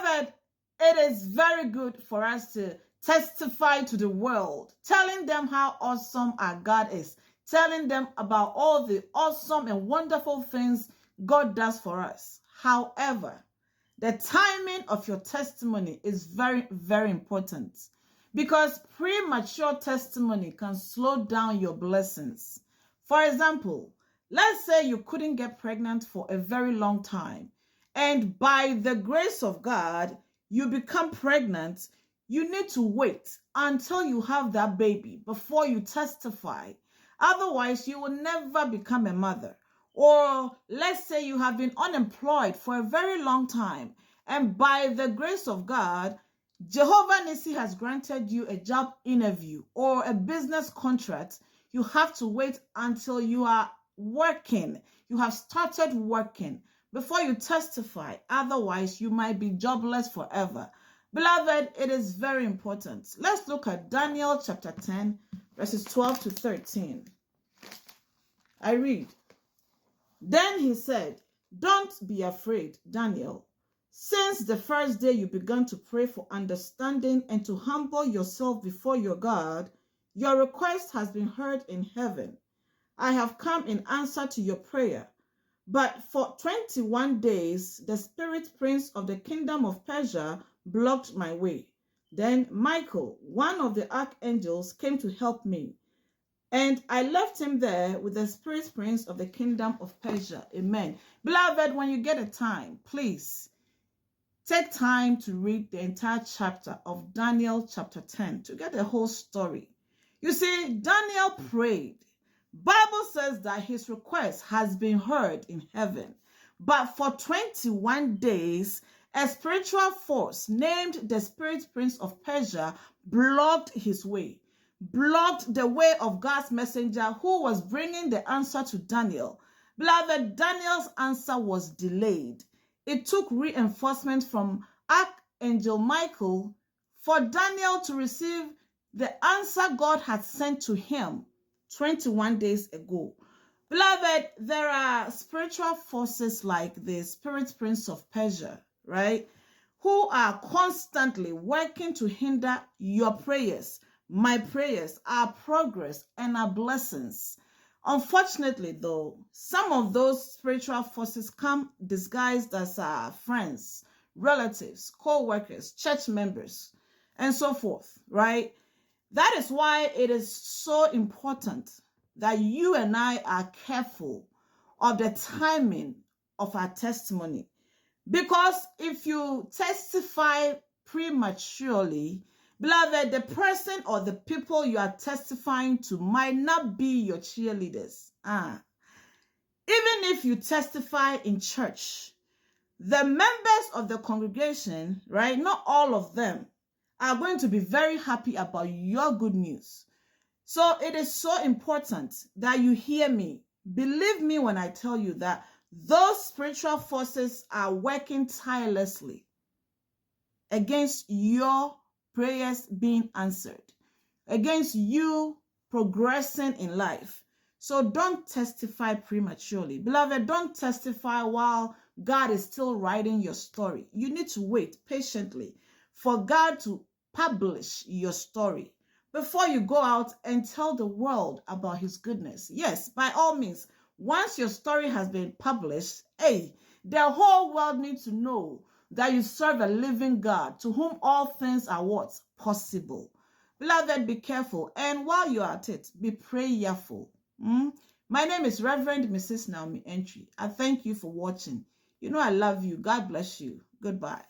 Beloved, it is very good for us to testify to the world, telling them how awesome our God is, telling them about all the awesome and wonderful things God does for us. However, the timing of your testimony is very, very important because premature testimony can slow down your blessings. For example, let's say you couldn't get pregnant for a very long time, and by the grace of God, you become pregnant. You need to wait until you have that baby before you testify. Otherwise, you will never become a mother. Or let's say you have been unemployed for a very long time, and by the grace of God, Jehovah Nissi has granted you a job interview or a business contract. You have to wait until you are working. You have started working before you testify. Otherwise, you might be jobless forever. Beloved, it is very important. Let's look at Daniel chapter 10, verses 12 to 13. I read, "Then he said, 'Don't be afraid, Daniel. Since the first day you began to pray for understanding and to humble yourself before your God, your request has been heard in heaven. I have come in answer to your prayer. But for 21 days, the spirit prince of the kingdom of Persia blocked my way. Then Michael, one of the archangels, came to help me. And I left him there with the spirit prince of the kingdom of Persia.'" Amen. Beloved, when you get a time, please take time to read the entire chapter of Daniel chapter 10 to get the whole story. You see, Daniel prayed. Bible says that his request has been heard in heaven. But for 21 days, a spiritual force named the Spirit Prince of Persia blocked his way, blocked the way of God's messenger who was bringing the answer to Daniel. Beloved, Daniel's answer was delayed. It took reinforcement from Archangel Michael for Daniel to receive the answer God had sent to him 21 days ago. Beloved, there are spiritual forces like the Spirit Prince of Persia, right, who are constantly working to hinder your prayers, my prayers, our progress, and our blessings. Unfortunately, though, some of those spiritual forces come disguised as our friends, relatives, co-workers, church members, and so forth, right? That is why it is so important that you and I are careful of the timing of our testimony. Because if you testify prematurely, beloved, the person or the people you are testifying to might not be your cheerleaders. Even if you testify in church, the members of the congregation, right, not all of them are going to be very happy about your good news. So it is so important that you hear me. Believe me when I tell you that those spiritual forces are working tirelessly against your prayers being answered, against you progressing in life. So don't testify prematurely. Beloved, don't testify while God is still writing your story. You need to wait patiently for God to publish your story before you go out and tell the world about his goodness. Yes, by all means, once your story has been published, the whole world needs to know that you serve a living God to whom all things are what? Possible. Beloved, be careful. And while you're at it, be prayerful. My name is Reverend Mrs. Naomi Antwi. I thank you for watching. You know I love you. God bless you. Goodbye.